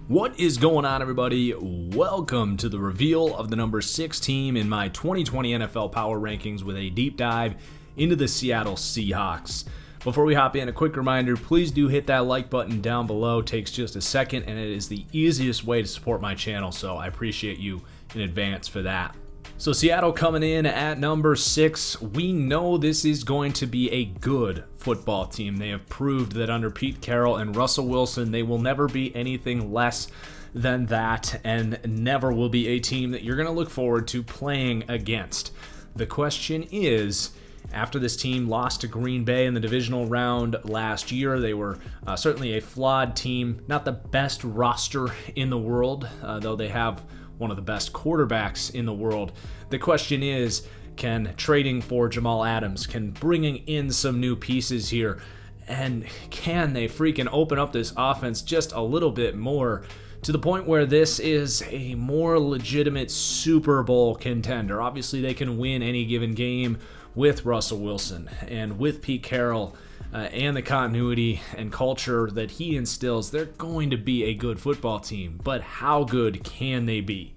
What is going on, everybody? Welcome to the reveal of the number 6 team in my 2020 NFL Power Rankings with a deep dive into the Seattle Seahawks. Before we hop in, a quick reminder, please do hit that like button down below. It takes just a second, and it is the easiest way to support my channel, so I appreciate you in advance for that. So Seattle coming in at number 6. We know this is going to be a good football team. They have proved that under Pete Carroll and Russell Wilson, they will never be anything less than that and never will be a team that you're going to look forward to playing against. The question is, after this team lost to Green Bay in the divisional round last year, they were certainly a flawed team, not the best roster in the world, though they have one of the best quarterbacks in the world. The question is, can trading for Jamal Adams, can bringing in some new pieces here, and can they freaking open up this offense just a little bit more to the point where this is a more legitimate Super Bowl contender? Obviously, they can win any given game with Russell Wilson and with Pete Carroll and the continuity and culture that he instills. They're going to be a good football team, but how good can they be?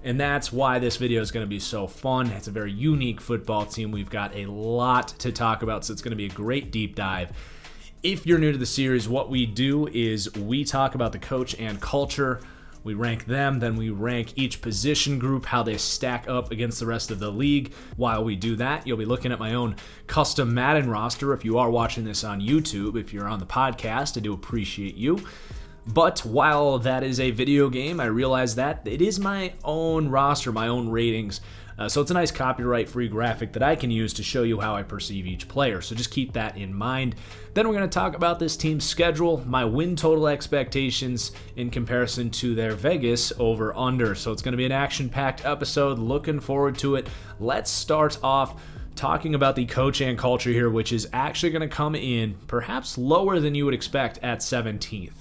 And that's why this video is going to be so fun. It's a very unique football team. We've got a lot to talk about, so it's going to be a great deep dive. If you're new to the series, what we do is we talk about the coach and culture. We rank them, then we rank each position group, how they stack up against the rest of the league. While we do that, you'll be looking at my own custom Madden roster if you are watching this on YouTube. If you're on the podcast, I do appreciate you. But while that is a video game, I realize that it is my own roster, my own ratings. So it's a nice copyright-free graphic that I can use to show you how I perceive each player. So just keep that in mind. Then we're going to talk about this team's schedule, my win total expectations in comparison to their Vegas over-under. So it's going to be an action-packed episode. Looking forward to it. Let's start off talking about the coach and culture here, which is actually going to come in perhaps lower than you would expect at 17th.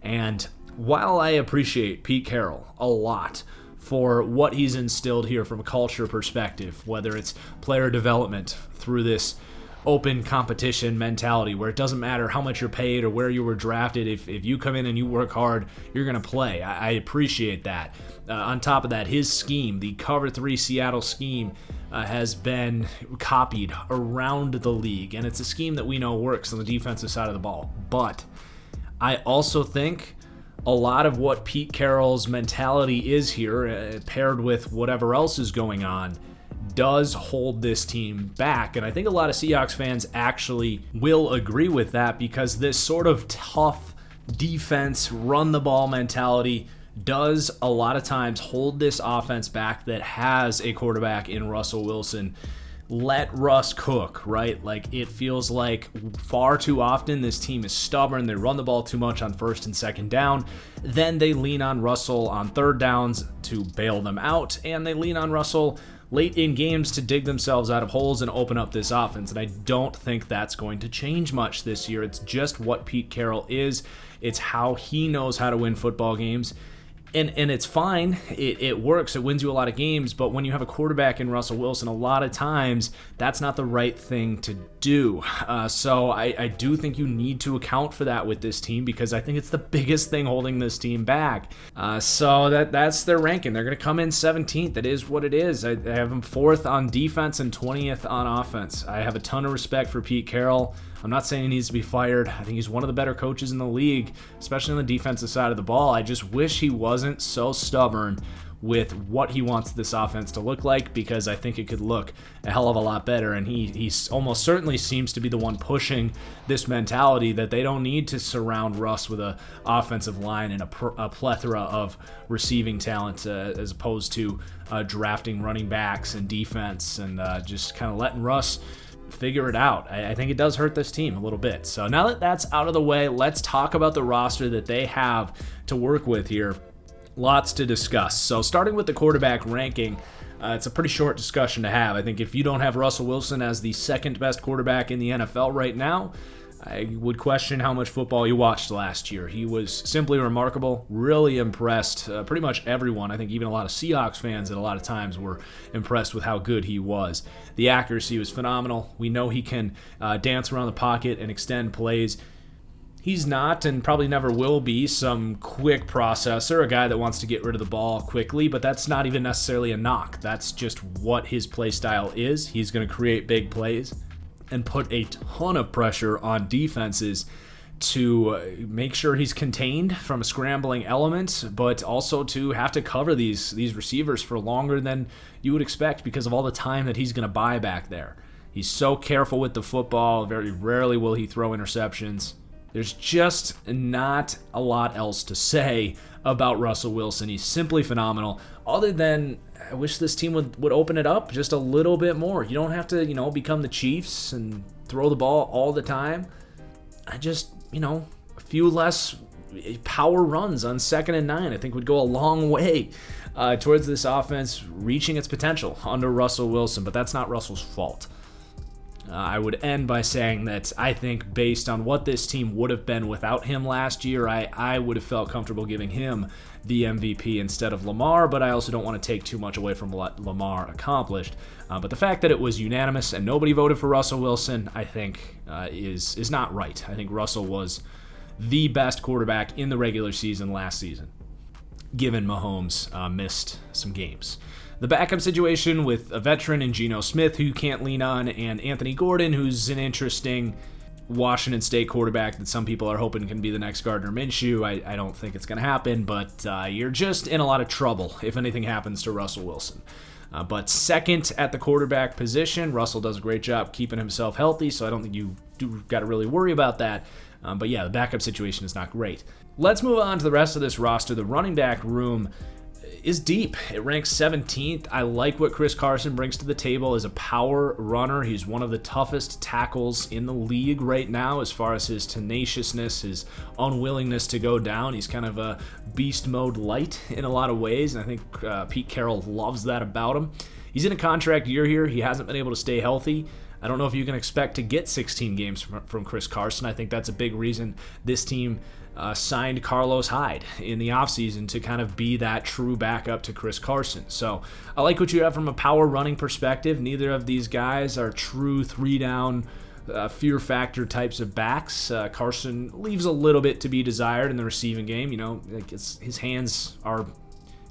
And while I appreciate Pete Carroll a lot for what he's instilled here from a culture perspective, whether it's player development through this open competition mentality where it doesn't matter how much you're paid or where you were drafted, if you come in and you work hard, you're going to play. I appreciate that. On top of that, his scheme, the Cover 3 Seattle scheme, has been copied around the league, and it's a scheme that we know works on the defensive side of the ball. But I also think a lot of what Pete Carroll's mentality is here, paired with whatever else is going on, does hold this team back. And I think a lot of Seahawks fans actually will agree with that, because this sort of tough defense, run the ball mentality does a lot of times hold this offense back that has a quarterback in Russell Wilson. Let Russ cook, right? Like, it feels like far too often this team is stubborn. They run the ball too much on first and second down. Then they lean on Russell on third downs to bail them out. And they lean on Russell late in games to dig themselves out of holes and open up this offense. And I don't think that's going to change much this year. It's just what Pete Carroll is. It's how he knows how to win football games. And it's fine. It works. It wins you a lot of games. But when you have a quarterback in Russell Wilson, a lot of times that's not the right thing to do. So I do think you need to account for that with this team, because I think it's the biggest thing holding this team back. So that's their ranking. They're going to come in 17th. It is what it is. I have them 4th on defense and 20th on offense. I have a ton of respect for Pete Carroll. I'm not saying he needs to be fired. I think he's one of the better coaches in the league, especially on the defensive side of the ball. I just wish he wasn't so stubborn with what he wants this offense to look like, because I think it could look a hell of a lot better. And he almost certainly seems to be the one pushing this mentality that they don't need to surround Russ with a offensive line and a plethora of receiving talent, as opposed to drafting running backs and defense and just kind of letting Russ figure it out. I think it does hurt this team a little bit. So now that that's out of the way, let's talk about the roster that they have to work with here. Lots to discuss. So starting with the quarterback ranking, it's a pretty short discussion to have. I think if you don't have Russell Wilson as the second best quarterback in the NFL right now, I would question how much football you watched last year. He was simply remarkable, really impressed pretty much everyone. I think even a lot of Seahawks fans at a lot of times were impressed with how good he was. The accuracy was phenomenal. We know he can dance around the pocket and extend plays. He's not, and probably never will be, some quick processor, a guy that wants to get rid of the ball quickly, but that's not even necessarily a knock. That's just what his play style is. He's going to create big plays and put a ton of pressure on defenses to make sure he's contained from scrambling elements, but also to have to cover these receivers for longer than you would expect because of all the time that he's going to buy back there. He's so careful with the football. Very rarely will he throw interceptions. There's just not a lot else to say about Russell Wilson. He's simply phenomenal. Other than, I wish this team would open it up just a little bit more. You don't have to, become the Chiefs and throw the ball all the time. I just, a few less power runs on 2nd and 9, I think would go a long way towards this offense reaching its potential under Russell Wilson, but that's not Russell's fault. I would end by saying that I think based on what this team would have been without him last year, I would have felt comfortable giving him the MVP instead of Lamar, but I also don't want to take too much away from what Lamar accomplished. But the fact that it was unanimous and nobody voted for Russell Wilson, I think, is not right. I think Russell was the best quarterback in the regular season last season, given Mahomes missed some games. The backup situation with a veteran in Geno Smith who you can't lean on, and Anthony Gordon, who's an interesting Washington State quarterback that some people are hoping can be the next Gardner Minshew. I don't think it's going to happen, but you're just in a lot of trouble if anything happens to Russell Wilson. But second at the quarterback position, Russell does a great job keeping himself healthy, so I don't think you got to really worry about that. But yeah, the backup situation is not great. Let's move on to the rest of this roster. The running back room is deep. It ranks 17th. I like what Chris Carson brings to the table as a power runner. He's one of the toughest tackles in the league right now as far as his tenaciousness, his unwillingness to go down. He's kind of a beast mode light in a lot of ways, and I think Pete Carroll loves that about him. He's in a contract year here. He hasn't been able to stay healthy. I don't know if you can expect to get 16 games from Chris Carson. I think that's a big reason this team signed Carlos Hyde in the offseason to kind of be that true backup to Chris Carson. So I like what you have from a power running perspective. Neither of these guys are true 3-down fear factor types of backs. Carson leaves a little bit to be desired in the receiving game. His hands are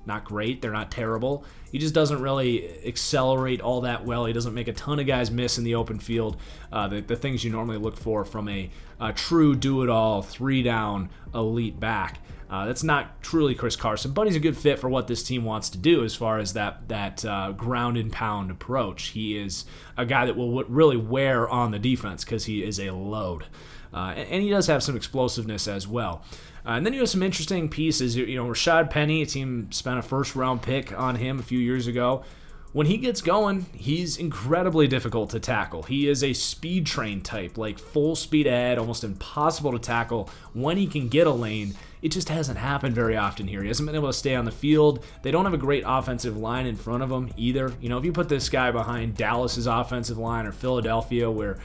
not great. They're not terrible. He just doesn't really accelerate all that well. He doesn't make a ton of guys miss in the open field. The things you normally look for from a true do-it-all, 3-down elite back. That's not truly Chris Carson, but he's a good fit for what this team wants to do as far as that ground and pound approach. He is a guy that will really wear on the defense because he is a load. And he does have some explosiveness as well. And then you have some interesting pieces. Rashad Penny, a team spent a first-round pick on him a few years ago. When he gets going, he's incredibly difficult to tackle. He is a speed train type, like full speed ahead, almost impossible to tackle when he can get a lane. It just hasn't happened very often here. He hasn't been able to stay on the field. They don't have a great offensive line in front of him either. If you put this guy behind Dallas's offensive line or Philadelphia, where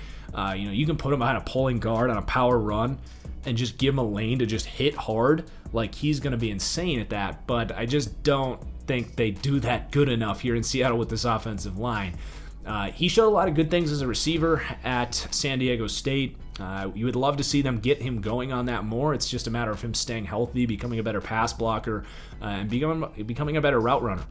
you can put him behind a pulling guard on a power run and just give him a lane to just hit hard, like he's going to be insane at that. But I just don't think they do that good enough here in Seattle with this offensive line. He showed a lot of good things as a receiver at San Diego State. You would love to see them get him going on that more. It's just a matter of him staying healthy, becoming a better pass blocker, and becoming a better route runner.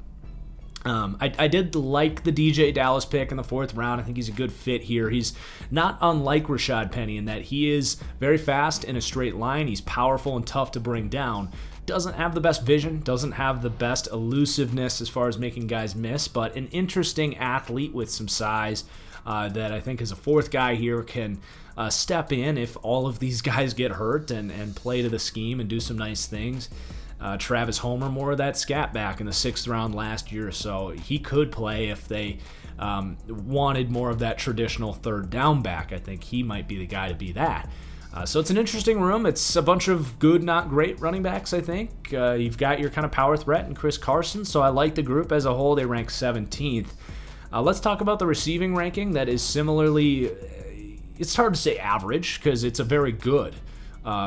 I did like the DJ Dallas pick in the 4th round. I think he's a good fit here. He's not unlike Rashad Penny in that he is very fast in a straight line. He's powerful and tough to bring down. Doesn't have the best vision, doesn't have the best elusiveness as far as making guys miss, but an interesting athlete with some size that I think as a 4th guy here can step in if all of these guys get hurt and play to the scheme and do some nice things. Travis Homer, more of that scat back in the 6th round last year, so he could play if they wanted more of that traditional 3rd down back. I think he might be the guy to be that. So it's an interesting room. It's a bunch of good, not great running backs, I think. You've got your kind of power threat in Chris Carson, so I like the group as a whole. They rank 17th. Let's talk about the receiving ranking that is similarly, it's hard to say average because it's a very good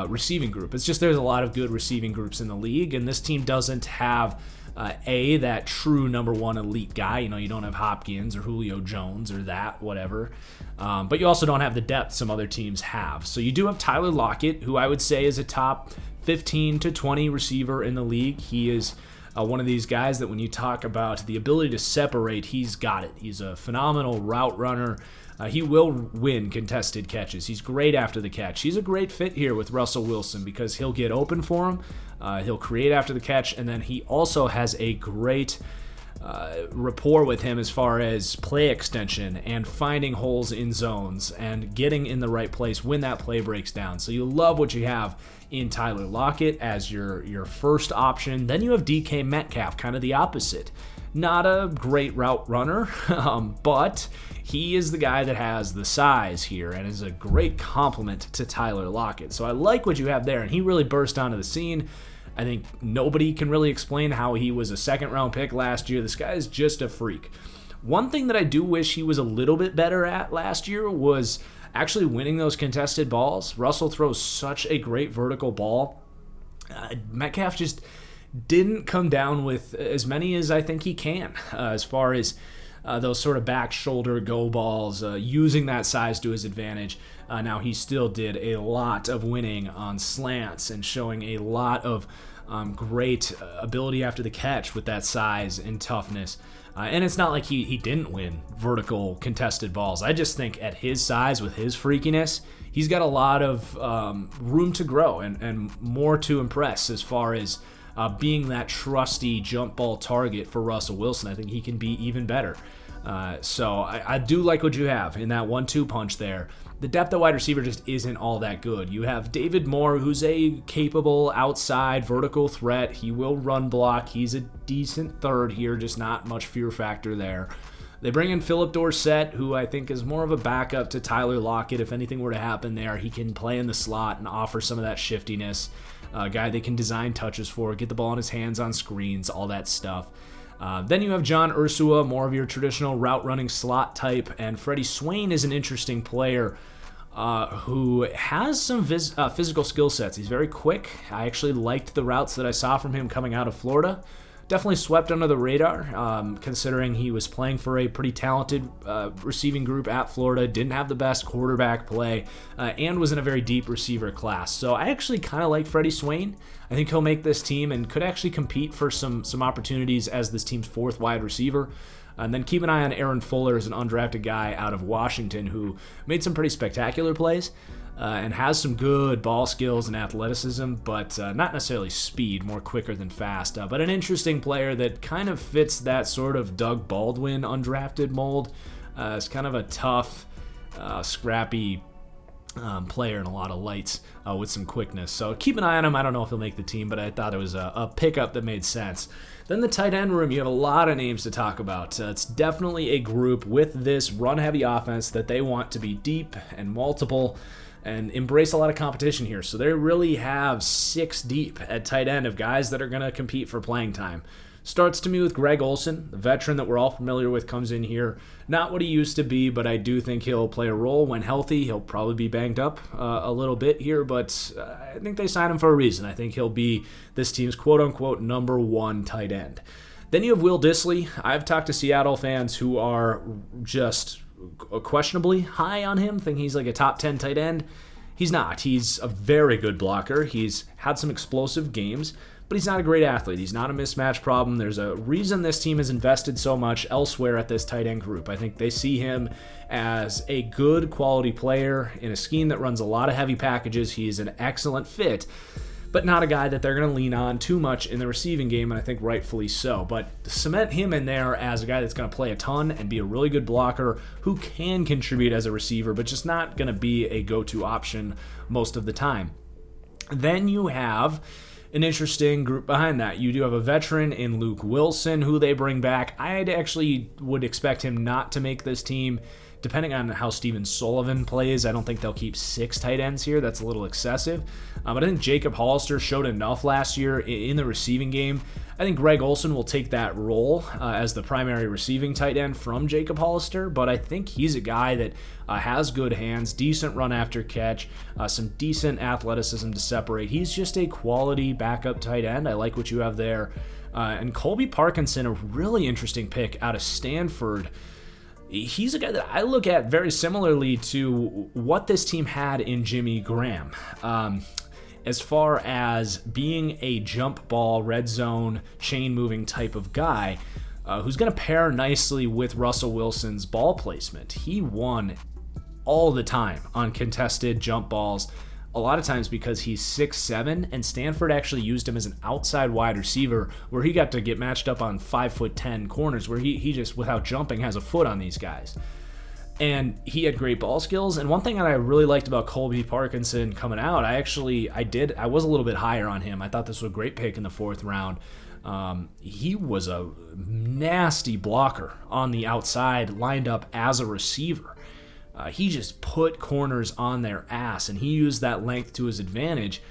receiving group. It's just there's a lot of good receiving groups in the league, and this team doesn't have that true number one elite guy. You don't have Hopkins or Julio Jones or that, whatever. But you also don't have the depth some other teams have. So you do have Tyler Lockett, who I would say is a top 15 to 20 receiver in the league. He is one of these guys that when you talk about the ability to separate, he's got it. He's a phenomenal route runner. He will win contested catches. He's great after the catch. He's a great fit here with Russell Wilson because he'll get open for him. He'll create after the catch, and then he also has a great rapport with him as far as play extension and finding holes in zones and getting in the right place when that play breaks down. So you love what you have in Tyler Lockett as your first option. Then you have DK Metcalf, kind of the opposite. Not a great route runner, but he is the guy that has the size here and is a great complement to Tyler Lockett. So I like what you have there, and he really burst onto the scene. I think nobody can really explain how he was a second-round pick last year. This guy is just a freak. One thing that I do wish he was a little bit better at last year was actually winning those contested balls. Russell throws such a great vertical ball. Metcalf just didn't come down with as many as I think he can as far as those sort of back shoulder go balls, using that size to his advantage. Now, he still did a lot of winning on slants and showing a lot of great ability after the catch with that size and toughness. And it's not like he didn't win vertical contested balls. I just think at his size, with his freakiness, he's got a lot of room to grow and more to impress as far as being that trusty jump ball target for Russell Wilson. I think he can be even better. So I do like what you have in that 1-2 punch there. The depth at wide receiver just isn't all that good. You have David Moore, who's a capable outside vertical threat. He will run block. He's a decent third here, just not much fear factor there. They bring in Philip Dorsett, who I think is more of a backup to Tyler Lockett. If anything were to happen there, he can play in the slot and offer some of that shiftiness. A guy they can design touches for, get the ball in his hands on screens, all that stuff. Then you have John Ursua, more of your traditional route-running slot type, and Freddie Swain is an interesting player who has some physical skill sets. He's very quick. I actually liked the routes that I saw from him coming out of Florida. Definitely swept under the radar, considering he was playing for a pretty talented receiving group at Florida, didn't have the best quarterback play, and was in a very deep receiver class. So I actually kind of like Freddie Swain. I think he'll make this team and could actually compete for some opportunities as this team's fourth wide receiver. And then keep an eye on Aaron Fuller as an undrafted guy out of Washington who made some pretty spectacular plays. And has some good ball skills and athleticism, but not necessarily speed, more quicker than fast. But an interesting player that kind of fits that sort of Doug Baldwin undrafted mold. It's kind of a tough, scrappy player and a lot of lights with some quickness. So keep an eye on him. I don't know if he'll make the team, but I thought it was a pickup that made sense. Then the tight end room, you have a lot of names to talk about. It's definitely a group with this run-heavy offense that they want to be deep and multiple and embrace a lot of competition here. So they really have 6 deep at tight end of guys that are going to compete for playing time. Starts to me with Greg Olsen, the veteran that we're all familiar with, comes in here. Not what he used to be, but I do think he'll play a role when healthy. He'll probably be banged up a little bit here, but I think they signed him for a reason. I think he'll be this team's quote-unquote number 1 tight end. Then you have Will Dissly. I've talked to Seattle fans who are just questionably high on him, think he's like a top 10 tight end. He's not. He's a very good blocker. He's had some explosive games, but he's not a great athlete. He's not a mismatch problem. There's a reason this team has invested so much elsewhere at this tight end group. I think they see him as a good quality player in a scheme that runs a lot of heavy packages. He's an excellent fit, but not a guy that they're going to lean on too much in the receiving game, and I think rightfully so. But cement him in there as a guy that's going to play a ton and be a really good blocker who can contribute as a receiver, but just not going to be a go-to option most of the time. Then you have an interesting group behind that. You do have a veteran in Luke Wilson who they bring back. I actually would expect him not to make this team. Depending on how Steven Sullivan plays, I don't think they'll keep 6 tight ends here. That's a little excessive. But I think Jacob Hollister showed enough last year in the receiving game. I think Greg Olsen will take that role as the primary receiving tight end from Jacob Hollister, but I think he's a guy that has good hands, decent run after catch, some decent athleticism to separate. He's just a quality backup tight end. I like what you have there. And Colby Parkinson, a really interesting pick out of Stanford. He's a guy that I look at very similarly to what this team had in Jimmy Graham. As far as being a jump ball, red zone, chain moving type of guy who's going to pair nicely with Russell Wilson's ball placement. He won all the time on contested jump balls, a lot of times because he's 6'7", and Stanford actually used him as an outside wide receiver where he got to get matched up on 5'10" corners where he just, without jumping, has a foot on these guys. And he had great ball skills. And one thing that I really liked about Colby Parkinson coming out, I was a little bit higher on him. I thought this was a great pick in the 4th round. He was a nasty blocker on the outside, lined up as a receiver. He just put corners on their ass, and he used that length to his advantage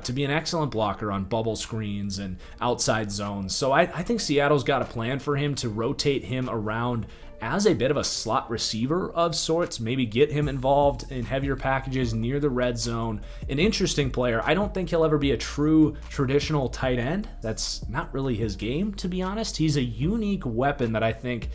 to be an excellent blocker on bubble screens and outside zones. So I think Seattle's got a plan for him to rotate him around as a bit of a slot receiver of sorts, maybe get him involved in heavier packages near the red zone. An interesting player. I don't think he'll ever be a true traditional tight end. That's not really his game, to be honest. He's a unique weapon that I think,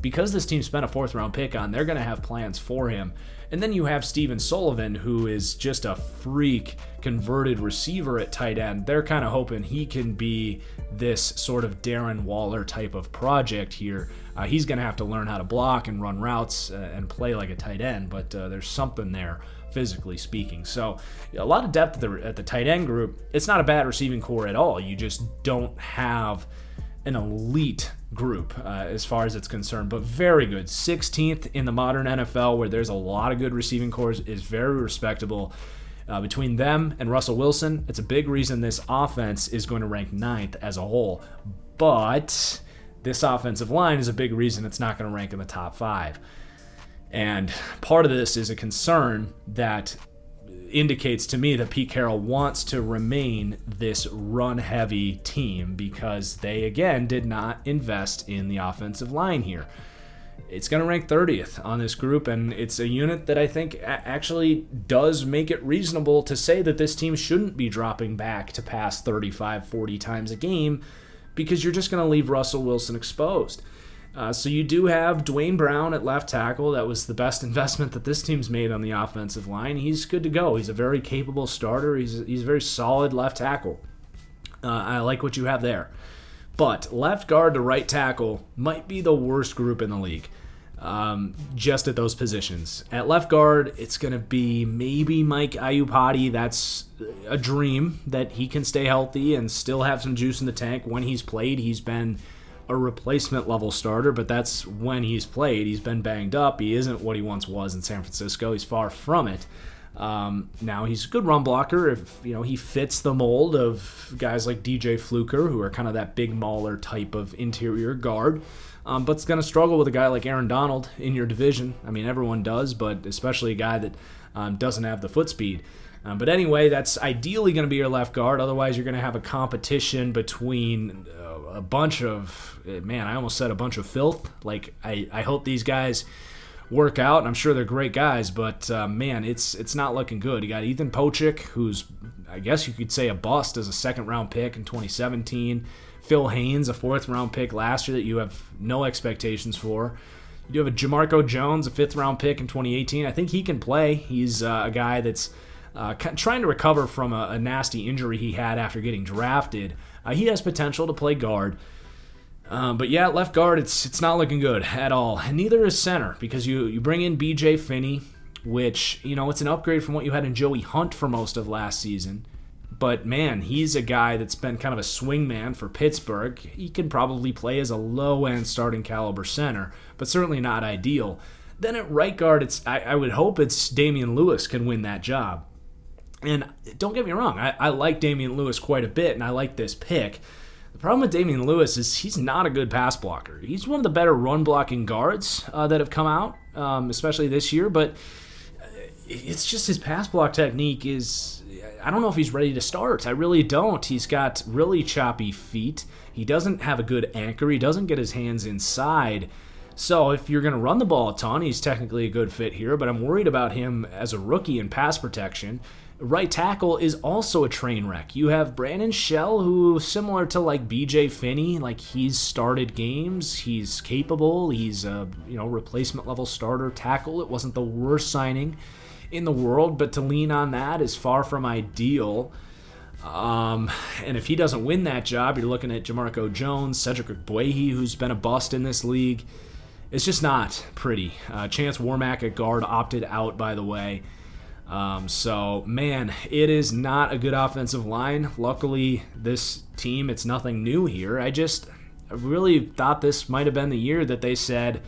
because this team spent a 4th round pick on, they're going to have plans for him. And then you have Steven Sullivan, who is just a freak converted receiver at tight end. They're kind of hoping he can be this sort of Darren Waller type of project here. He's going to have to learn how to block and run routes and play like a tight end, but there's something there, physically speaking. So a lot of depth at the tight end group. It's not a bad receiving core at all. You just don't have an elite group as far as it's concerned, but very good. 16th in the modern NFL, where there's a lot of good receiving cores, is very respectable. Between them and Russell Wilson, it's a big reason this offense is going to rank 9th as a whole. But this offensive line is a big reason it's not going to rank in the top 5. And part of this is a concern that indicates to me that Pete Carroll wants to remain this run-heavy team because they, again, did not invest in the offensive line here. It's going to rank 30th on this group, and it's a unit that I think actually does make it reasonable to say that this team shouldn't be dropping back to pass 35, 40 times a game because you're just going to leave Russell Wilson exposed. So you do have Dwayne Brown at left tackle. That was the best investment that this team's made on the offensive line. He's good to go. He's a very capable starter. He's a very solid left tackle. I like what you have there. But left guard to right tackle might be the worst group in the league, just at those positions. At left guard, it's going to be maybe Mike Iupati. That's a dream that he can stay healthy and still have some juice in the tank. When he's played, he's been a replacement level starter, but that's when he's played. He's been banged up. He isn't what he once was in San Francisco. He's far from it. Now he's a good run blocker if he fits the mold of guys like DJ Fluker, who are kind of that big mauler type of interior guard. But it's going to struggle with a guy like Aaron Donald in your division. I mean, everyone does, but especially a guy that doesn't have the foot speed. But anyway, that's ideally going to be your left guard. Otherwise, you're going to have a competition between a bunch of, I almost said a bunch of filth. Like, I hope these guys work out, and I'm sure they're great guys, but it's not looking good. You got Ethan Pochik, who's, I guess you could say, a bust as a 2nd-round pick in 2017. Phil Haynes, a 4th-round pick last year that you have no expectations for. You do have a Jamarco Jones, a 5th-round pick in 2018. I think he can play. He's a guy that's trying to recover from a nasty injury he had after getting drafted. He has potential to play guard. But yeah, left guard, it's not looking good at all. And neither is center, because you bring in B.J. Finney, which, it's an upgrade from what you had in Joey Hunt for most of last season. But, man, he's a guy that's been kind of a swingman for Pittsburgh. He can probably play as a low-end starting caliber center, but certainly not ideal. Then at right guard, I would hope it's Damian Lewis can win that job. And don't get me wrong, I like Damian Lewis quite a bit, and I like this pick. The problem with Damian Lewis is he's not a good pass blocker. He's one of the better run-blocking guards that have come out, especially this year, but it's just his pass block technique is... I don't know if he's ready to start. I really don't. He's got really choppy feet. He doesn't have a good anchor. He doesn't get his hands inside So if you're going to run the ball a ton, he's technically a good fit here, but I'm worried about him as a rookie in pass protection. Right tackle is also a train wreck. You have Brandon Shell, who, similar to like BJ Finney, like he's started games, he's capable, he's a replacement level starter tackle. It wasn't the worst signing in the world, but to lean on that is far from ideal. And if he doesn't win that job, you're looking at Jamarco Jones, Cedric Ogbuehi, who's been a bust in this league. It's just not pretty. Chance Warmack at guard opted out, by the way. So, man, it is not a good offensive line. Luckily, this team, it's nothing new here. I really thought this might have been the year that they said,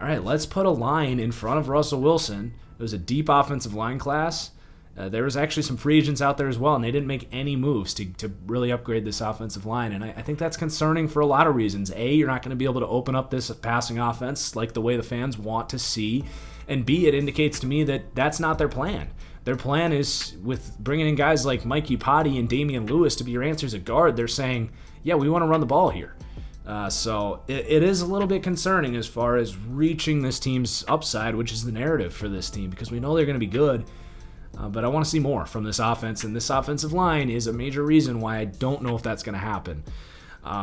all right, let's put a line in front of Russell Wilson. It was a deep offensive line class. There was actually some free agents out there as well, and they didn't make any moves to really upgrade this offensive line. And I think that's concerning for a lot of reasons. A, you're not going to be able to open up this passing offense like the way the fans want to see. And B, it indicates to me that that's not their plan. Their plan is, with bringing in guys like Mike Iupati and Damian Lewis to be your answers at guard, they're saying, yeah, we want to run the ball here. So it is a little bit concerning as far as reaching this team's upside, which is the narrative for this team, because we know they're going to be good. But I want to see more from this offense, and this offensive line is a major reason why I don't know if that's going to happen.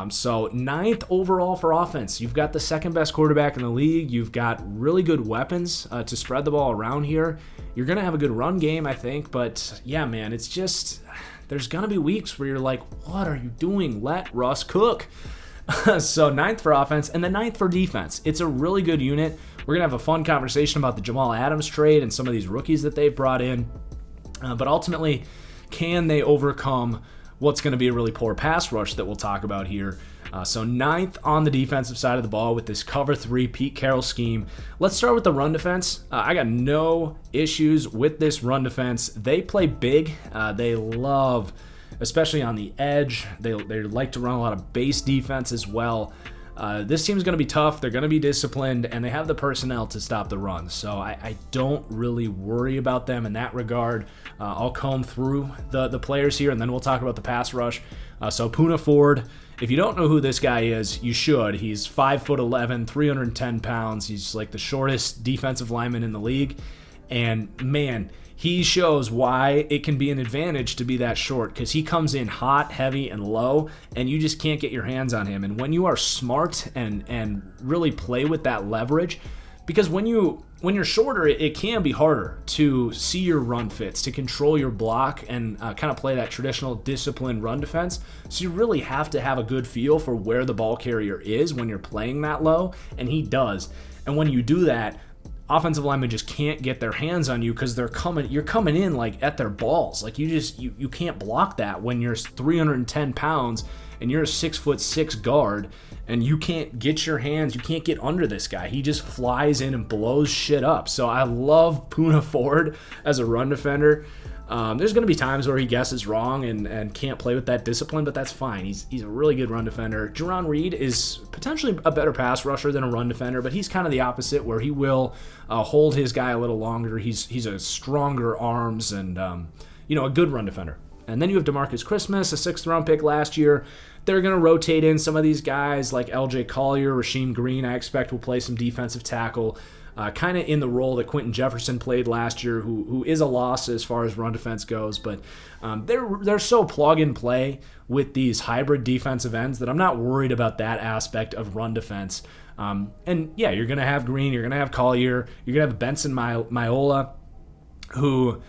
So 9th overall for offense. You've got the second best quarterback in the league. You've got really good weapons to spread the ball around here. You're going to have a good run game, I think. But, yeah, man, it's just there's going to be weeks where you're like, what are you doing? Let Russ cook. So 9th for offense, and then 9th for defense. It's a really good unit. We're going to have a fun conversation about the Jamal Adams trade and some of these rookies that they've brought in. But ultimately, can they overcome what's going to be a really poor pass rush that we'll talk about here? So 9th on the defensive side of the ball with this cover 3 Pete Carroll scheme. Let's start with the run defense. I got no issues with this run defense. They play big. They love, especially on the edge, they like to run a lot of base defense as well. This team's going to be tough. They're going to be disciplined, and they have the personnel to stop the run. So I don't really worry about them in that regard. I'll comb through the players here, and then we'll talk about the pass rush. So Poona Ford, if you don't know who this guy is, you should. He's 5'11", 310 pounds. He's like the shortest defensive lineman in the league. And, man, he shows why it can be an advantage to be that short, because he comes in hot, heavy, and low, and you just can't get your hands on him. And when you are smart and really play with that leverage, because when you're shorter, it can be harder to see your run fits, to control your block, and kind of play that traditional disciplined run defense. So you really have to have a good feel for where the ball carrier is when you're playing that low, and he does. And when you do that, offensive linemen just can't get their hands on you because you're coming in like at their balls. Like you can't block that when you're 310 pounds and you're a 6'6" guard, and you can't get your hands, you can't get under this guy. He just flies in and blows shit up. So I love Poona Ford as a run defender. There's going to be times where he guesses wrong and can't play with that discipline, but that's fine. He's a really good run defender. Jerron Reed is potentially a better pass rusher than a run defender, but he's kind of the opposite, where he will hold his guy a little longer. He's a stronger arms and a good run defender. And then you have DeMarcus Christmas, a 6th-round pick last year. They're going to rotate in some of these guys like LJ Collier, Rasheem Green, I expect will play some defensive tackle. Kind of in the role that Quentin Jefferson played last year, who is a loss as far as run defense goes. But they're so plug and play with these hybrid defensive ends that I'm not worried about that aspect of run defense. And yeah, you're going to have Green, you're going to have Collier, you're going to have Benson Maiola, who,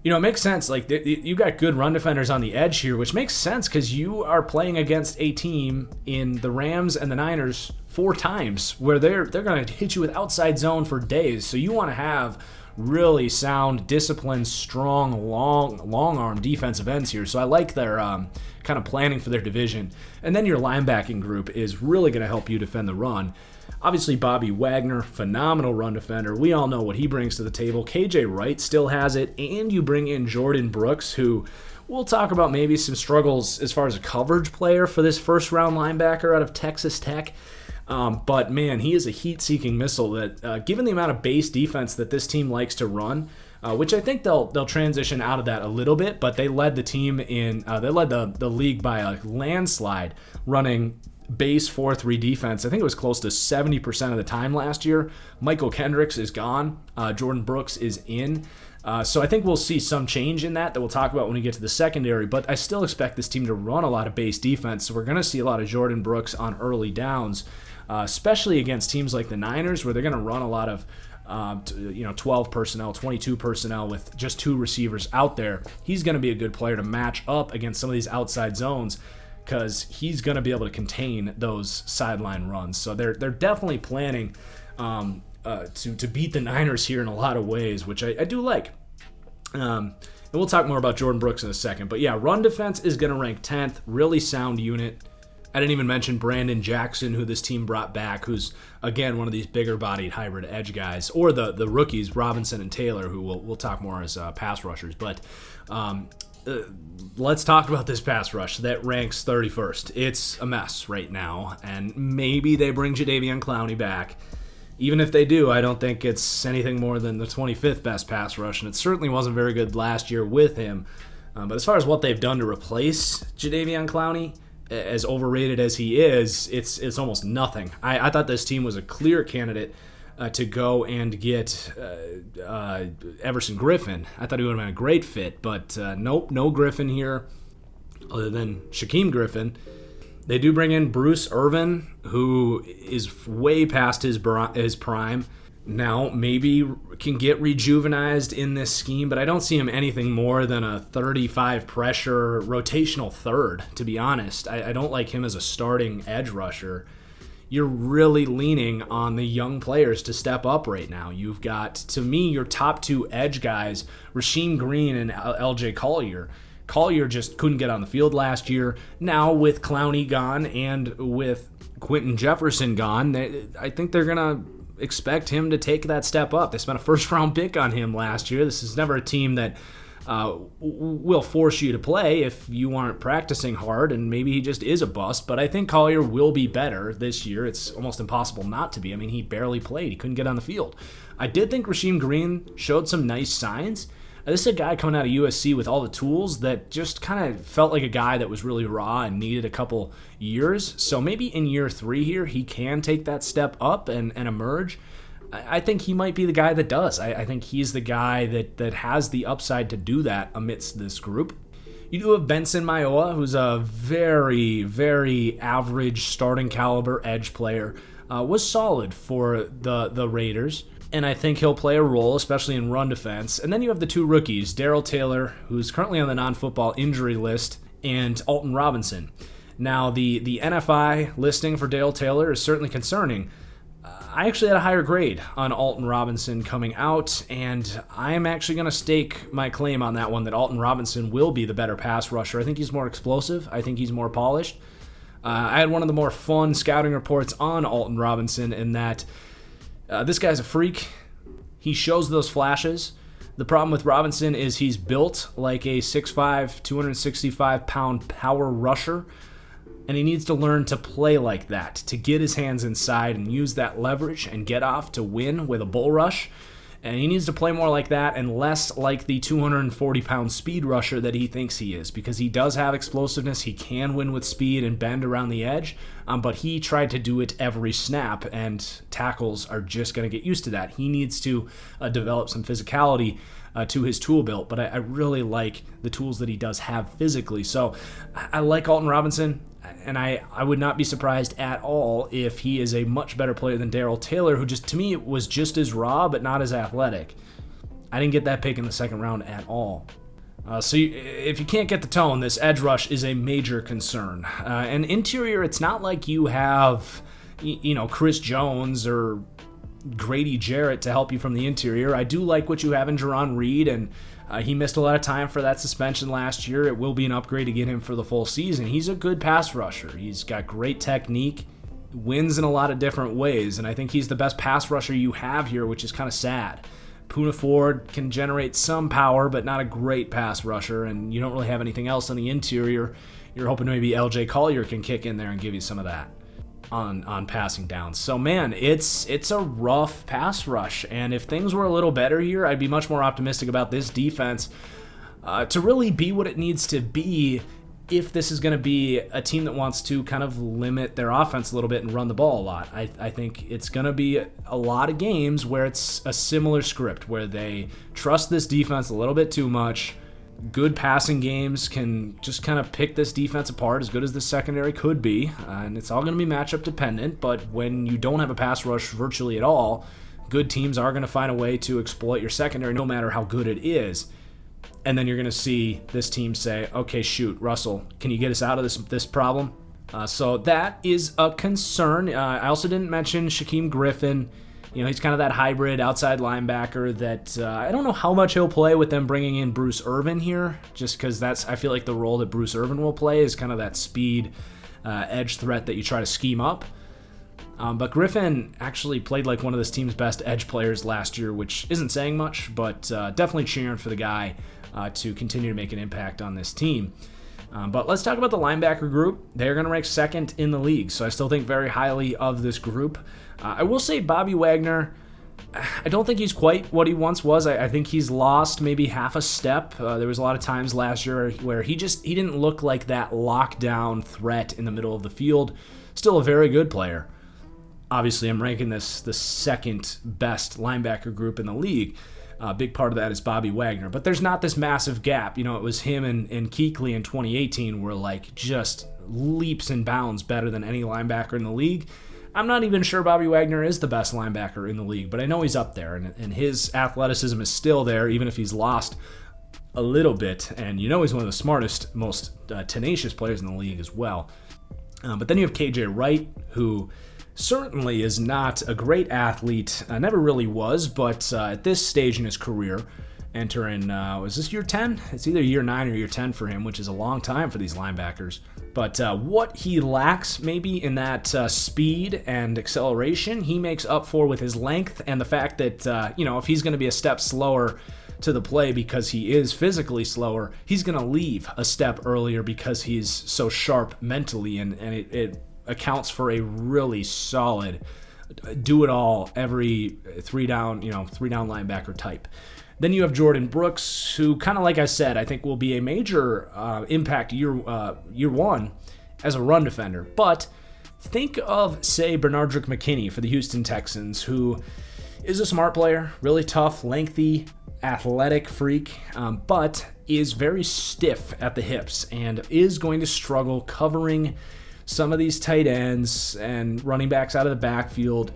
it makes sense. Like, you got good run defenders on the edge here, which makes sense because you are playing against a team in the Rams and the Niners 4 times where they're going to hit you with outside zone for days. So you want to have really sound, disciplined, strong, long arm defensive ends here. So I like their kind of planning for their division. And then your linebacking group is really going to help you defend the run. Obviously, Bobby Wagner, phenomenal run defender. We all know what he brings to the table. KJ Wright still has it. And you bring in Jordan Brooks, who we'll talk about maybe some struggles as far as a coverage player for this first-round linebacker out of Texas Tech. But, man, he is a heat-seeking missile that, given the amount of base defense that this team likes to run, which I think they'll transition out of that a little bit, but they led the team in they led the league by a landslide, running base 4-3 defense. I think it was close to 70% of the time last year. Michael Kendricks is gone. Jordan Brooks is in. So I think we'll see some change in that we'll talk about when we get to the secondary, but I still expect this team to run a lot of base defense. So we're going to see a lot of Jordan Brooks on early downs, especially against teams like the Niners, where they're going to run a lot of 12 personnel, 22 personnel with just 2 receivers out there. He's going to be a good player to match up against some of these outside zones because he's going to be able to contain those sideline runs. So they're definitely planning to beat the Niners here in a lot of ways, which I do like. And we'll talk more about Jordan Brooks in a second. But yeah, run defense is going to rank 10th. Really sound unit. I didn't even mention Brandon Jackson, who this team brought back, who's, again, one of these bigger-bodied hybrid edge guys, or the rookies, Robinson and Taylor, who we'll talk more as pass rushers. But let's talk about this pass rush that ranks 31st. It's a mess right now, and maybe they bring Jadeveon Clowney back. Even if they do, I don't think it's anything more than the 25th best pass rush, and it certainly wasn't very good last year with him. But as far as what they've done to replace Jadeveon Clowney, as overrated as he is, it's almost nothing. I thought this team was a clear candidate to go and get Everson Griffin. I thought he would have been a great fit, but nope, no Griffin here other than Shaquem Griffin. They do bring in Bruce Irvin, who is way past his prime. Now, maybe can get rejuvenized in this scheme, but I don't see him anything more than a 35 pressure rotational third, to be honest. I don't like him as a starting edge rusher. You're really leaning on the young players to step up right now. You've got, to me, your top 2 edge guys, Rasheem Green and LJ Collier. Collier just couldn't get on the field last year. Now, with Clowney gone and with Quentin Jefferson gone, I think they're going to expect him to take that step up. They spent a first-round pick on him last year. This is never a team that will force you to play if you aren't practicing hard, and maybe he just is a bust. But I think Collier will be better this year. It's almost impossible not to be. I mean, he barely played. He couldn't get on the field. I did think Rasheem Green showed some nice signs. This is a guy coming out of USC with all the tools that just kind of felt like a guy that was really raw and needed a couple years. So maybe in year 3 here, he can take that step up and emerge. I think he might be the guy that does. I think he's the guy that has the upside to do that amidst this group. You do have Benson Mayowa, who's a very, very average starting caliber edge player. Was solid for the Raiders. And I think he'll play a role, especially in run defense. And then you have the 2 rookies, Darrell Taylor, who's currently on the non-football injury list, and Alton Robinson. Now, the NFI listing for Darrell Taylor is certainly concerning. I actually had a higher grade on Alton Robinson coming out, and I'm actually going to stake my claim on that one that Alton Robinson will be the better pass rusher. I think he's more explosive. I think he's more polished. I had one of the more fun scouting reports on Alton Robinson in that this guy's a freak. He shows those flashes. The problem with Robinson is he's built like a 6'5", 265-pound power rusher, and he needs to learn to play like that, to get his hands inside and use that leverage and get off to win with a bull rush. And he needs to play more like that and less like the 240-pound speed rusher that he thinks he is, because he does have explosiveness. He can win with speed and bend around the edge, but he tried to do it every snap, and tackles are just going to get used to that. He needs to develop some physicality to his tool belt, but I really like the tools that he does have physically. So I like Alton Robinson, and I would not be surprised at all if he is a much better player than Darrell Taylor, who just, to me, was just as raw but not as athletic. I didn't get that pick in the second round at all. If you can't get the tone, this edge rush is a major concern. And interior, it's not like you have, Chris Jones or Grady Jarrett to help you from the interior. I do like what you have in Jerron Reed, and he missed a lot of time for that suspension last year. It will be an upgrade to get him for the full season. He's a good pass rusher. He's got great technique, wins in a lot of different ways, and I think he's the best pass rusher you have here, which is kind of sad. Poona Ford can generate some power, but not a great pass rusher, and you don't really have anything else on the interior. You're hoping maybe LJ Collier can kick in there and give you some of that on passing down. So man, it's a rough pass rush, and if things were a little better here, I'd be much more optimistic about this defense to really be what it needs to be if this is going to be a team that wants to kind of limit their offense a little bit and run the ball a lot. I think it's going to be a lot of games where it's a similar script, where they trust this defense a little bit too much. Good passing games can just kind of pick this defense apart, as good as the secondary could be, and it's all going to be matchup dependent, but when you don't have a pass rush virtually at all, good teams are going to find a way to exploit your secondary no matter how good it is. And then you're going to see this team say, okay, shoot, Russell, can you get us out of this problem? So that is a concern. I also didn't mention Shaquem Griffin. He's kind of that hybrid outside linebacker that I don't know how much he'll play with them bringing in Bruce Irvin here, just because I feel like the role that Bruce Irvin will play is kind of that speed edge threat that you try to scheme up. But Griffin actually played like one of this team's best edge players last year, which isn't saying much, but definitely cheering for the guy to continue to make an impact on this team. But let's talk about the linebacker group. They're going to rank second in the league, so I still think very highly of this group. I will say Bobby Wagner, I don't think he's quite what he once was. I think he's lost maybe half a step. There was a lot of times last year where he didn't look like that lockdown threat in the middle of the field. Still a very good player. Obviously, I'm ranking this the second best linebacker group in the league. A big part of that is Bobby Wagner. But there's not this massive gap. It was him and Kuechly in 2018 were like just leaps and bounds better than any linebacker in the league. I'm not even sure Bobby Wagner is the best linebacker in the league, but I know he's up there, and his athleticism is still there, even if he's lost a little bit. And he's one of the smartest, most tenacious players in the league as well. But then you have KJ Wright, who certainly is not a great athlete, never really was, but at this stage in his career, entering, was this year 10? It's either year 9 or year 10 for him, which is a long time for these linebackers. But what he lacks maybe in that speed and acceleration, he makes up for with his length and the fact that, if he's going to be a step slower to the play because he is physically slower, he's going to leave a step earlier because he's so sharp mentally, and it accounts for a really solid do-it-all every three down linebacker type. Then you have Jordan Brooks, who kind of like I said, I think will be a major impact year one as a run defender. But think of, say, Bernardrick McKinney for the Houston Texans, who is a smart player, really tough, lengthy, athletic freak, but is very stiff at the hips and is going to struggle covering some of these tight ends and running backs out of the backfield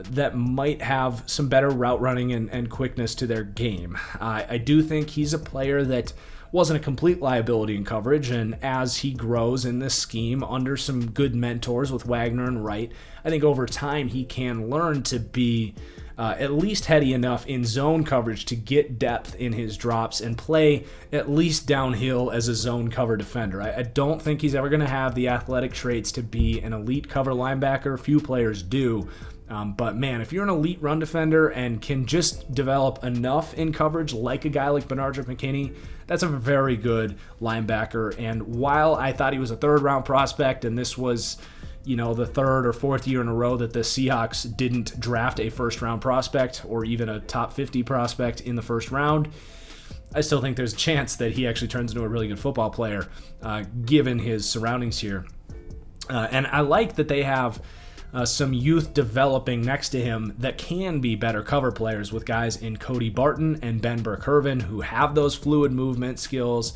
that might have some better route running and quickness to their game. I do think he's a player that wasn't a complete liability in coverage, and as he grows in this scheme under some good mentors with Wagner and Wright, I think over time he can learn to be at least heady enough in zone coverage to get depth in his drops and play at least downhill as a zone cover defender. I don't think he's ever going to have the athletic traits to be an elite cover linebacker. Few players do. But man, if you're an elite run defender and can just develop enough in coverage like a guy like Bernardrick McKinney, that's a very good linebacker. And while I thought he was a third-round prospect, and this was the third or fourth year in a row that the Seahawks didn't draft a first-round prospect or even a top 50 prospect in the first round, I still think there's a chance that he actually turns into a really good football player, given his surroundings here. And I like that they have some youth developing next to him that can be better cover players with guys in Cody Barton and Ben Burke-Irvin who have those fluid movement skills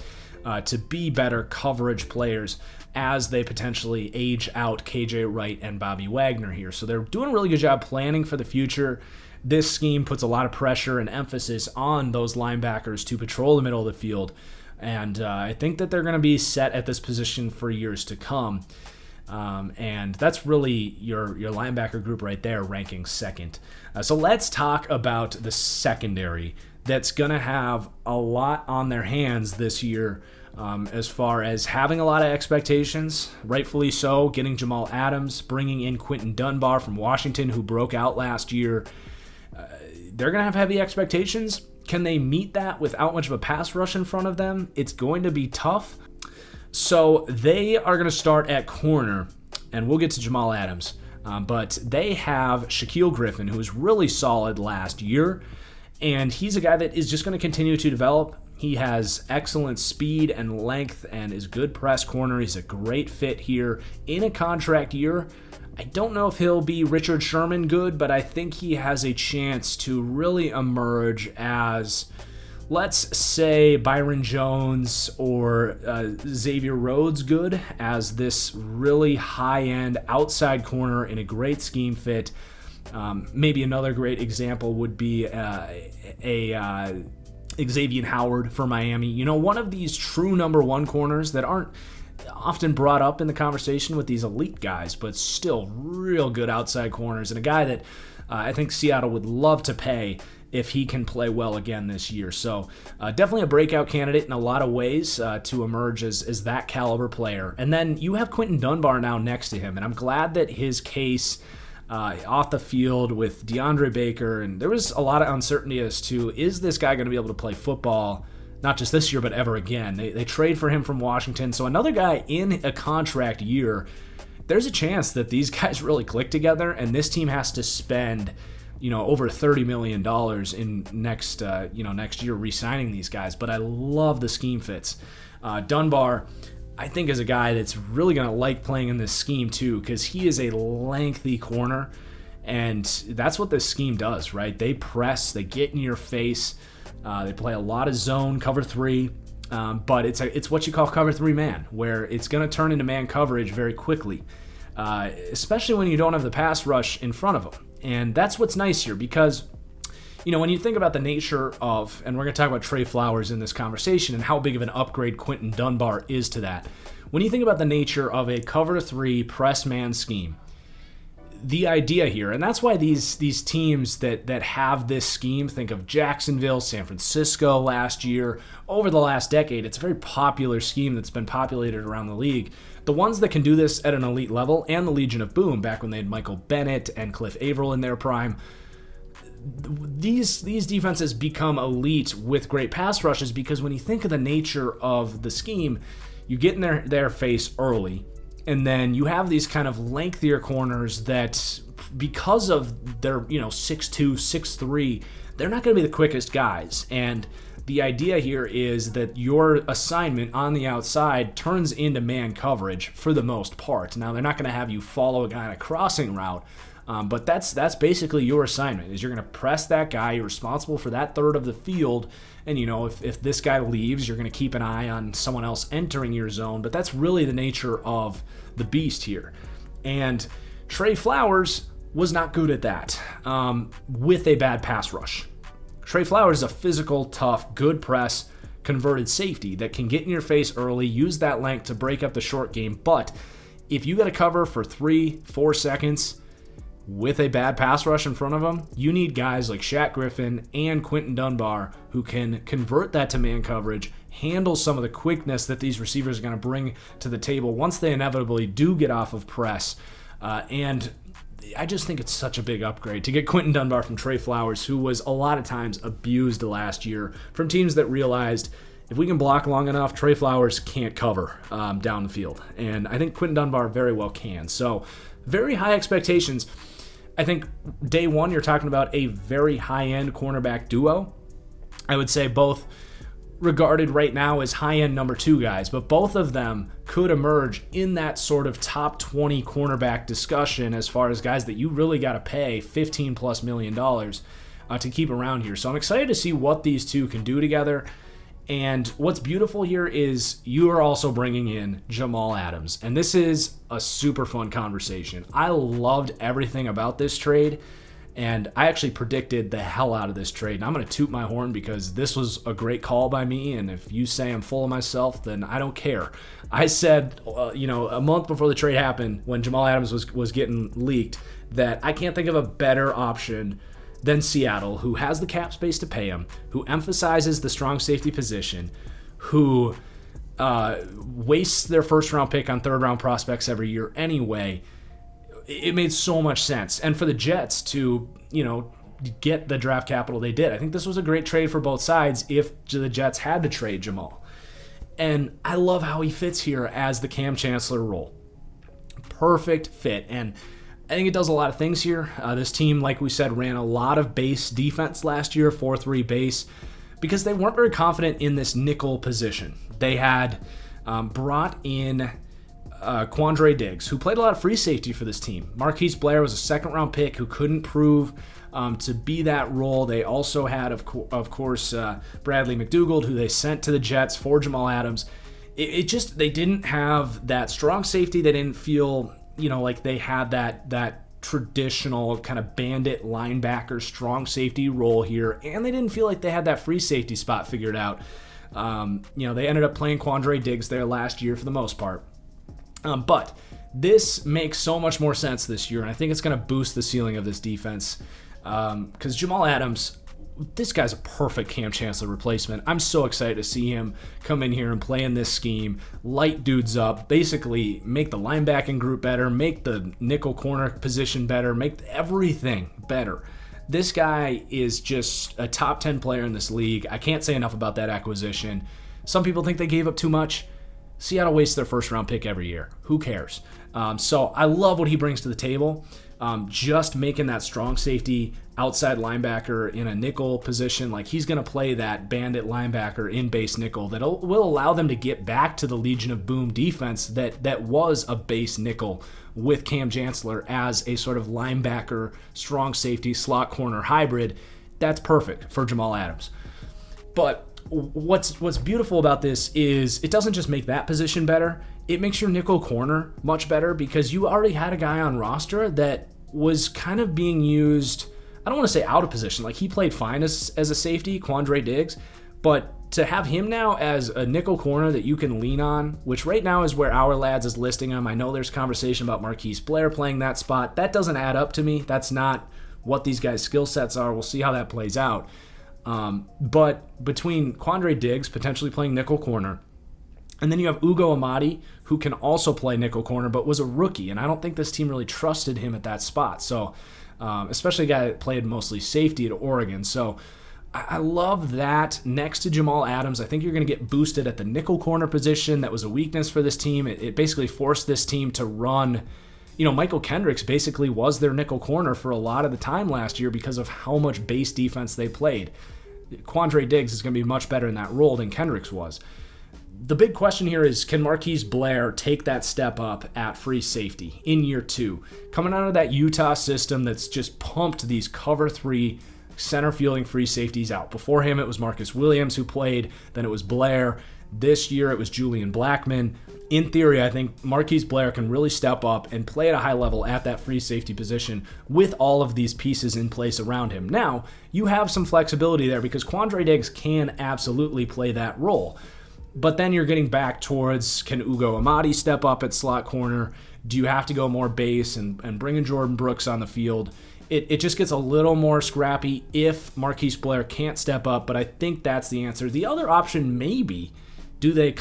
to be better coverage players as they potentially age out KJ Wright and Bobby Wagner here. So they're doing a really good job planning for the future. This scheme puts a lot of pressure and emphasis on those linebackers to patrol the middle of the field, and I think that they're going to be set at this position for years to come. And that's really your linebacker group right there, ranking second. So let's talk about the secondary that's going to have a lot on their hands this year as far as having a lot of expectations, rightfully so, getting Jamal Adams, bringing in Quentin Dunbar from Washington, who broke out last year. They're going to have heavy expectations. Can they meet that without much of a pass rush in front of them? It's going to be tough. So they are going to start at corner, and we'll get to Jamal Adams. But they have Shaquille Griffin, who was really solid last year, and he's a guy that is just going to continue to develop. He has excellent speed and length and is good press corner. He's a great fit here in a contract year. I don't know if he'll be Richard Sherman good, but I think he has a chance to really emerge as, let's say, Byron Jones or Xavier Rhodes good, as this really high-end outside corner in a great scheme fit. Maybe another great example would be Xavier Howard for Miami. One of these true number one corners that aren't often brought up in the conversation with these elite guys, but still real good outside corners, and a guy that I think Seattle would love to pay if he can play well again this year. So definitely a breakout candidate in a lot of ways to emerge as that caliber player. And then you have Quinton Dunbar now next to him, and I'm glad that his case off the field with DeAndre Baker, and there was a lot of uncertainty as to, is this guy going to be able to play football not just this year but ever again? They trade for him from Washington, so another guy in a contract year. There's a chance that these guys really click together, and this team has to spend over $30 million in next year re-signing these guys. But I love the scheme fits. Dunbar, I think, is a guy that's really going to like playing in this scheme too, because he is a lengthy corner, and that's what this scheme does, right? They press, they get in your face, they play a lot of zone, cover three, but it's what you call cover three man, where it's going to turn into man coverage very quickly, especially when you don't have the pass rush in front of them. And that's what's nice here, because when you think about the nature of, and we're going to talk about Trey Flowers in this conversation and how big of an upgrade Quinton Dunbar is to that. When you think about the nature of a cover three press man scheme, the idea here, and that's why these teams that have this scheme, think of Jacksonville, San Francisco last year, over the last decade, it's a very popular scheme that's been populated around the league. The ones that can do this at an elite level, and the Legion of Boom, back when they had Michael Bennett and Cliff Averill in their prime, these defenses become elite with great pass rushes, because when you think of the nature of the scheme, you get in their face early, and then you have these kind of lengthier corners that, because of their 6'2", 6'3", they're not going to be the quickest guys. And the idea here is that your assignment on the outside turns into man coverage for the most part. Now, they're not going to have you follow a guy on a crossing route, but that's basically your assignment, is you're going to press that guy. You're responsible for that third of the field. And, if this guy leaves, you're going to keep an eye on someone else entering your zone. But that's really the nature of the beast here. And Trey Flowers was not good at that with a bad pass rush. Trey Flowers is a physical, tough, good press, converted safety that can get in your face early, use that length to break up the short game. But if you got to cover for 3-4 seconds with a bad pass rush in front of them, you need guys like Shaq Griffin and Quinton Dunbar who can convert that to man coverage, handle some of the quickness that these receivers are going to bring to the table once they inevitably do get off of press. And I just think it's such a big upgrade to get Quinton Dunbar from Trey Flowers, who was a lot of times abused last year from teams that realized, if we can block long enough, Trey Flowers can't cover down the field. And I think Quinton Dunbar very well can. So very high expectations. I think day one, you're talking about a very high-end cornerback duo. I would say both regarded right now as high-end number two guys, but both of them could emerge in that sort of top 20 cornerback discussion as far as guys that you really got to pay $15+ million to keep around here. So I'm excited to see what these two can do together. And what's beautiful here is you are also bringing in Jamal Adams. And this is a super fun conversation. I loved everything about this trade, and I actually predicted the hell out of this trade. And I'm going to toot my horn because this was a great call by me, and if you say I'm full of myself, then I don't care. I said, a month before the trade happened, when Jamal Adams was getting leaked, that I can't think of a better option than Seattle, who has the cap space to pay him, who emphasizes the strong safety position, who wastes their first-round pick on third-round prospects every year anyway. It made so much sense. And for the Jets to, get the draft capital they did, I think this was a great trade for both sides if the Jets had to trade Jamal. And I love how he fits here as the Cam Chancellor role. Perfect fit. And I think it does a lot of things here. This team, like we said, ran a lot of base defense last year, 4-3 base. because they weren't very confident in this nickel position. They had brought in Quandre Diggs, who played a lot of free safety for this team. Marquise Blair was a second-round pick who couldn't prove to be that role. They also had, of course, Bradley McDougald, who they sent to the Jets for Jamal Adams. They didn't have that strong safety. They didn't feel, like they had that traditional kind of bandit linebacker strong safety role here, and they didn't feel like they had that free safety spot figured out. They ended up playing Quandre Diggs there last year for the most part. But this makes so much more sense this year, and I think it's going to boost the ceiling of this defense. Because Jamal Adams, this guy's a perfect Cam Chancellor replacement. I'm so excited to see him come in here and play in this scheme, light dudes up, basically make the linebacking group better, make the nickel corner position better, make everything better. This guy is just a top 10 player in this league. I can't say enough about that acquisition. Some people think they gave up too much. Seattle wastes their first-round pick every year. Who cares? So I love what he brings to the table. Just making that strong safety outside linebacker in a nickel position, like he's going to play that bandit linebacker in base nickel that will allow them to get back to the Legion of Boom defense that was a base nickel with Cam Chancellor as a sort of linebacker, strong safety, slot corner hybrid. That's perfect for Jamal Adams. But what's beautiful about this is it doesn't just make that position better, it makes your nickel corner much better, because you already had a guy on roster that was kind of being used, I don't want to say out of position, like he played fine as a safety, Quandre Diggs, but to have him now as a nickel corner that you can lean on, which right now is where Our Lads is listing him. I know there's conversation about Marquise Blair playing that spot. That doesn't add up to me. That's not what these guys' skill sets are. We'll see how that plays out. But between Quandre Diggs potentially playing nickel corner, and then you have Ugo Amadi, who can also play nickel corner, but was a rookie, and I don't think this team really trusted him at that spot. So, especially a guy that played mostly safety at Oregon. So, I love that. Next to Jamal Adams, I think you're going to get boosted at the nickel corner position. That was a weakness for this team. It basically forced this team to run. Michael Kendricks basically was their nickel corner for a lot of the time last year because of how much base defense they played. Quandre Diggs is going to be much better in that role than Kendricks was. The big question here is, can Marquise Blair take that step up at free safety in year 2? Coming out of that Utah system that's just pumped these cover 3 center fielding free safeties out. Before him, it was Marcus Williams who played. Then it was Blair. This year, it was Julian Blackmon. In theory, I think Marquise Blair can really step up and play at a high level at that free safety position with all of these pieces in place around him. Now, you have some flexibility there because Quandre Diggs can absolutely play that role. But then you're getting back towards, can Ugo Amadi step up at slot corner? Do you have to go more base and bring in Jordan Brooks on the field? It just gets a little more scrappy if Marquise Blair can't step up, but I think that's the answer. The other option may be, do they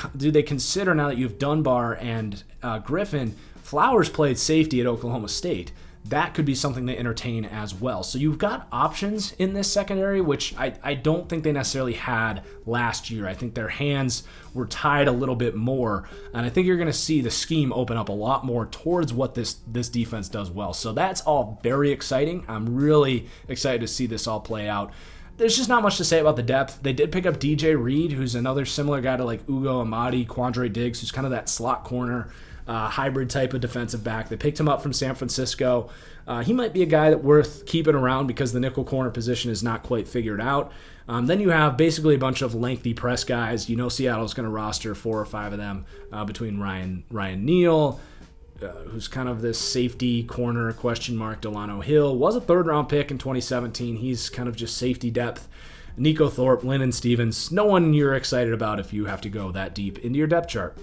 consider, now that you have Dunbar and Griffin, Flowers played safety at Oklahoma State. That could be something they entertain as well. So you've got options in this secondary, which I don't think they necessarily had last year. I think their hands were tied a little bit more, and I think you're going to see the scheme open up a lot more towards what this defense does well. So that's all very exciting. I'm really excited to see this all play out. There's just not much to say about the depth. They did pick up DJ Reed, who's another similar guy to like Ugo Amadi, Quandre Diggs, who's kind of that slot corner hybrid type of defensive back. They picked him up from San Francisco. He might be a guy that worth keeping around because the nickel corner position is not quite figured out. Then you have basically a bunch of lengthy press guys. Seattle's going to roster 4 or 5 of them between Ryan Neal, who's kind of this safety corner question mark. Delano Hill was a 3rd-round pick in 2017. He's kind of just safety depth. Nico Thorpe, Lennon Stevens, no one you're excited about if you have to go that deep into your depth chart.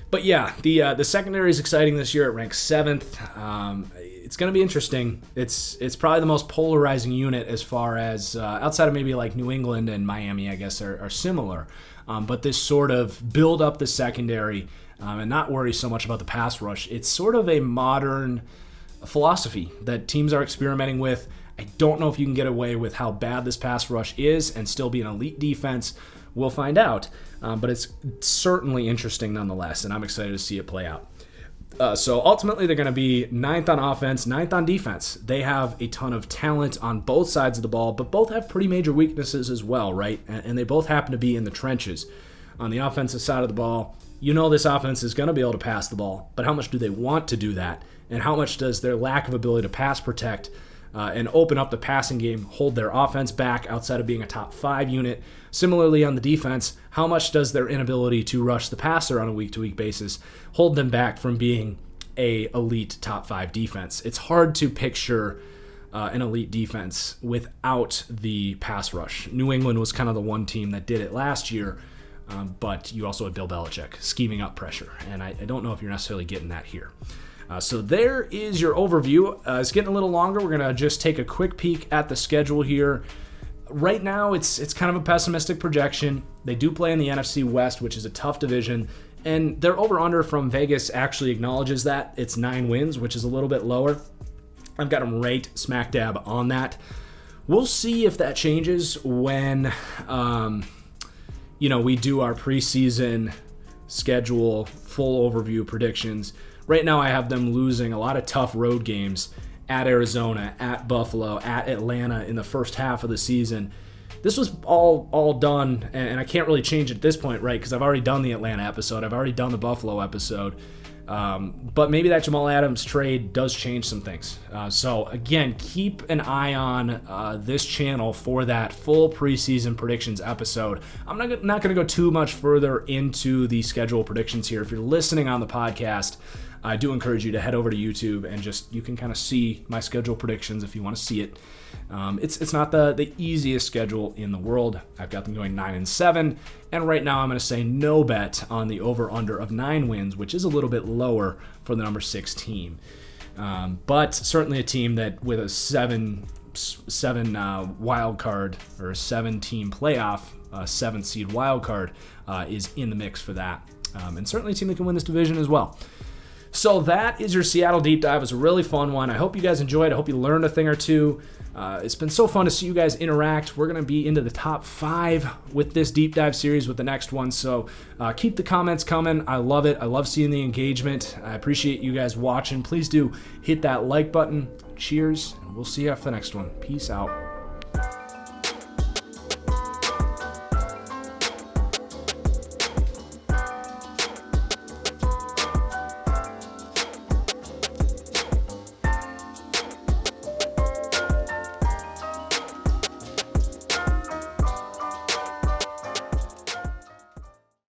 But yeah, the secondary is exciting this year. It ranks 7th. It's going to be interesting. It's probably the most polarizing unit as far as outside of maybe like New England and Miami, I guess, are similar. But this sort of build up the secondary and not worry so much about the pass rush. It's sort of a modern philosophy that teams are experimenting with. I don't know if you can get away with how bad this pass rush is and still be an elite defense. We'll find out. But it's certainly interesting nonetheless, and I'm excited to see it play out. So ultimately, they're going to be 9th on offense, 9th on defense. They have a ton of talent on both sides of the ball, but both have pretty major weaknesses as well, right? And they both happen to be in the trenches. On the offensive side of the ball, you know this offense is going to be able to pass the ball, but how much do they want to do that? And how much does their lack of ability to pass protect and open up the passing game hold their offense back outside of being a top 5 unit? Similarly, on the defense, how much does their inability to rush the passer on a week-to-week basis hold them back from being a elite top 5 defense? It's hard to picture an elite defense without the pass rush. New England was kind of the one team that did it last year, but you also had Bill Belichick scheming up pressure, and I don't know if you're necessarily getting that here. So there is your overview. It's getting a little longer. We're going to just take a quick peek at the schedule here. Right now, it's kind of a pessimistic projection. They do play in the NFC West, which is a tough division, and their over-under from Vegas actually acknowledges that. It's 9 wins, which is a little bit lower. I've got them right smack dab on that. We'll see if that changes when we do our preseason schedule, full overview predictions. Right now, I have them losing a lot of tough road games at Arizona, at Buffalo, at Atlanta in the first half of the season. This was all done, and I can't really change it at this point, right? Because I've already done the Atlanta episode. I've already done the Buffalo episode. But maybe that Jamal Adams trade does change some things. So again, keep an eye on this channel for that full preseason predictions episode. I'm not going to go too much further into the schedule predictions here. If you're listening on the podcast, I do encourage you to head over to YouTube and you can kind of see my schedule predictions if you want to see it. It's not the easiest schedule in the world. I've got them going 9-7, and right now I'm going to say no bet on the over/under of 9 wins, which is a little bit lower for the number 6 team. But certainly a team that with a 7 wild card or a 7-team playoff, 7th seed wild card is in the mix for that, and certainly a team that can win this division as well. So that is your Seattle deep dive. It was a really fun one. I hope you guys enjoyed. I hope you learned a thing or two. It's been so fun to see you guys interact. We're going to be into the top 5 with this deep dive series with the next one. So keep the comments coming. I love it. I love seeing the engagement. I appreciate you guys watching. Please do hit that like button. Cheers, and we'll see you after the next one. Peace out.